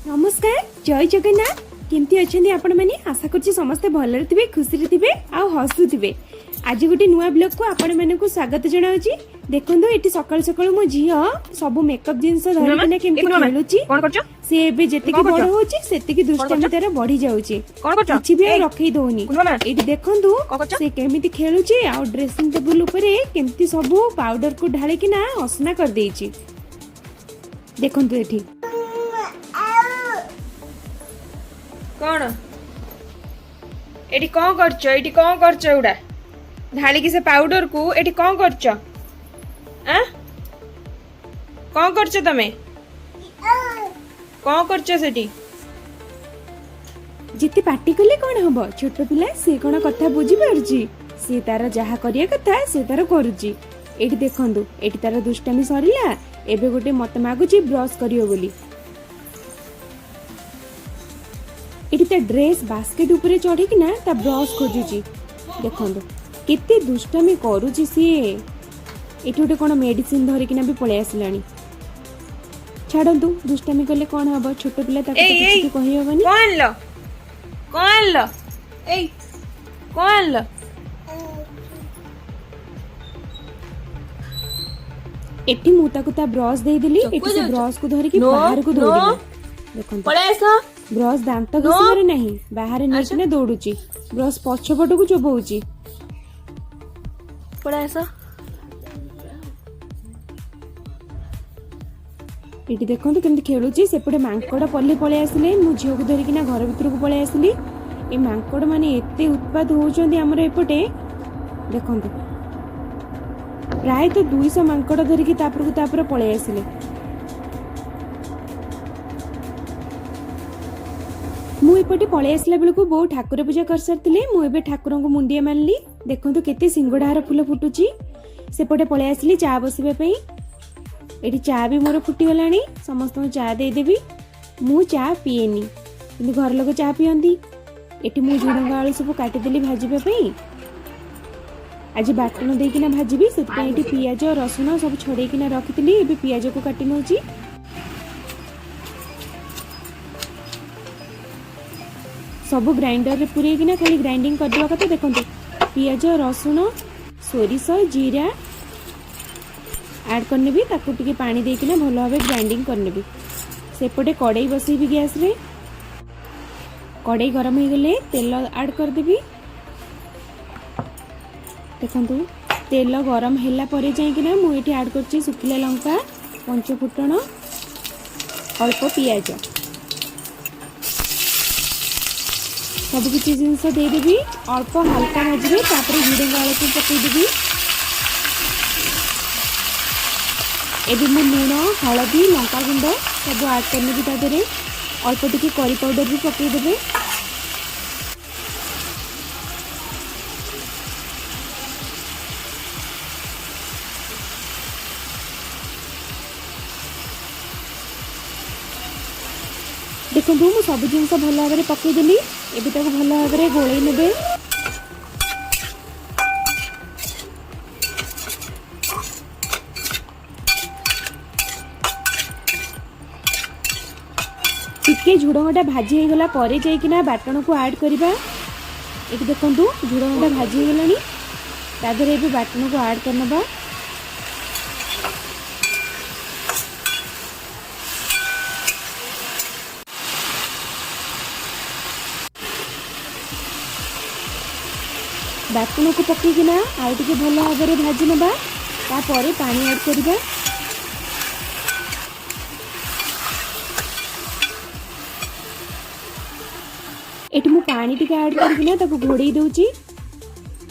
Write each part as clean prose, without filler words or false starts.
नमस्कार जय जगन्नाथ केमती अच्छा आपण मैंने आशा कर समस्ते भलरे थे खुशी थे आ हसुवे आज गोटे नुआ ब्लॉग को आपण मानक स्वागत जनाऊँगी देखो ये सकाल सकाल मो झी सब मेकअप जिनस धरिकिना केमती खेलुची सी एबे जेतिकी बड़ होची सेतिकी दुष्टामी तार बढ़ी जाउची किछि भी रखई दोनी एटी देखंतु से केमिति खेलुची आ ड्रेसिंग टेबल ऊपर केमती सब पाउडर को ढालिकिना असना कर देइची देखंतु एठी कौन एटी कौन करछ एटी कौन करछ उडा ढाली की से पाउडर को एटी कौन करछ आ कौन करछ तमे कौन करछ सेटी जिते पार्टी कले कौन हम छोट पिला से कौन कथा बुझी पारुची से तार जहा करिया कथा से तार करूची एटी देखंतु एटी तार दुष्टामी सरिला एबे गोटे मत मागुची ब्रश करियो बोली एटी ता ड्रेस बास्केट ऊपर चढ़ी कि ना ता ब्रश खोजुची देखंतु केते दुष्टामी करूची सीए एटी गोटे कौन मेडिसिन धरिकिना भी पळे आसिलानी छाड़ंतु दुष्टामी कले कौन हबो छोट पिला ताको किछि कहि हबनी कौन लो ए कौन लो एटी मु ताको ता ब्रश दे देली एटी से ब्रश को धरि कि बाहर को दौड़ी देखंतु पळे आसा ब्रश दांत घसीबारे नहीं बाहर नेकिना दौड़ुची ब्रश पछपट को चोबौची पळे आसा एटी देखंतु केमती खेलुची सेपटे मांकड़ पल्ली पळे आसिले मु झियो को धरिकिना घर भीतर को पळे आसिली ए मांकड़ माने एते उत्पाद होउचंदी हमर एपटे देखंतु प्राय तो 200 मांकड़ धरिकी तापर पळे आसिले मु एपटे पळे आसला बेल को बहु ठाकुर पूजा कर सारथिले मु एबे ठाकुर को मुंडिया मानली देखंतु केते सिंगड़ार फूल फुटुची सेपटे पळे आसली चा बसिबे पई एटी चा भी मोर फुटी गलानी समस्त चा दे देबी मु चा पिएनी किंतु घर लोक चा पियंती एटी मु झुडंग आलू सब काटी देली भाजिबे पई आज बाटन देकिना भाजिबी सेति एटी पियाज रसुन सब छड़ेकिना रखितली एबे पियाज को काटी नउची सब ग्राइंडर रे पुरेकिना खाली ग्राइंडिंग कर देबा कते देखंतु पियाज रसुन सोरिष जीरा ऐड करने भी ताकू टिके पानी देकिना भल भाबे ग्राइंडिंग करने भी सेपटे कड़ाई बसैबी गैस रे कड़ाई गरम हो गले तेल ऐड कर देबी देखंतु तेल गरम हैला परे जाइकिना मु एठी ऐड करछि सुखिला लंका पंच फुटण अल्प पियाज सब किसी जिनस दे देबी अल्प हल्का भाजबी तापर झुडंग आलू को पकई देबी एबे मु लूण हलदी लंका गुंड सब ऐड करने भी तादरे अल्प टिके करी पाउडर भी पकई देबे देखो मु सब जिनस भल भाव पकई देली एबे ताको भल भाव गोळई नेबे टिके झुडंगटा भाजी हो गला परे जाइकिना बाटण को ऐड करिबा एटी देखंतु झुडंगटा भाजी हो गलानी तादरे एबे बाटण को ऐड करनबा बाटण को पकईकिना आउ टिके भल भाव भाजी नबा तापरे पानी ऐड करिबा एटी मु पानी टिके ऐड करकिना ताको घोड़ई दउची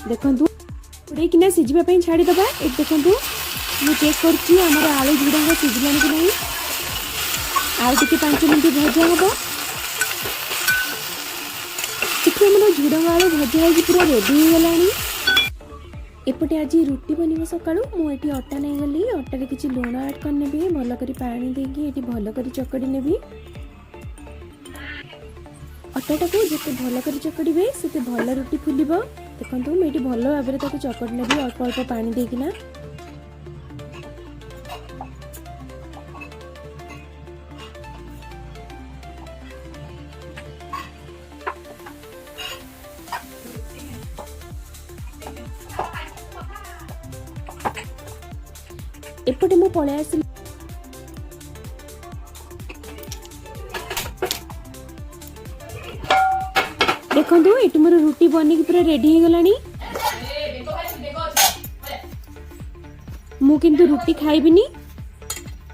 देखंतु घोड़ई किना सिझबा पई छाडी दबा एटी देखंतु मु चेक करची हमर आलू झुडंग सिझलानी कि नहीं आउ टिके 5 मिनिट भजा हबो एटी हमर झुडंग आलू भजा होई पूरा रेडी हो गलानी एपटे आज रुटी बनिबो सकाळू मु एटी अटा नै गली अटा रे किछि लूण ऐड करने भी भलो करी पानी देकी एटी भलो करी चकडी नेबी अटाटा को जिते भल कर चकड़े से भल रुटी फुल देखो मुझे भल भाव चकड़ ने अल्प अल्प पानी देकिना एपटे मु पळे आसिली देखंतु एटी मोर रुटी बनिकी पूरा रेडी हो गलानी मु किंतु रुटी खाइबिनी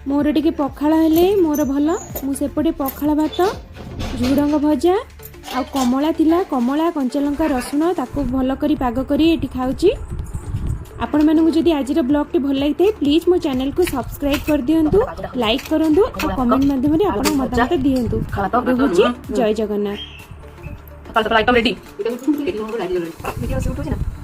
मोर टिके पखाळ हेले मोर भल मु सेपटे पखाळ भात झुडंग भजा आ कमला थिला कमला कंचालंका रसुण ताको भल करी पाग करी एटी खाउची आपण मानकु जदि आजिर ब्लॉग टी भल लागिते प्लीज मो चैनल को सब्सक्राइब कर दियंतु लाइक करंतु आ कमेंट माध्यम रे आपण मतामत दियंतु रहुची जय जगन्नाथ सकाळ सकाळ आइटम रेडी वीडियो सुरू होतो ना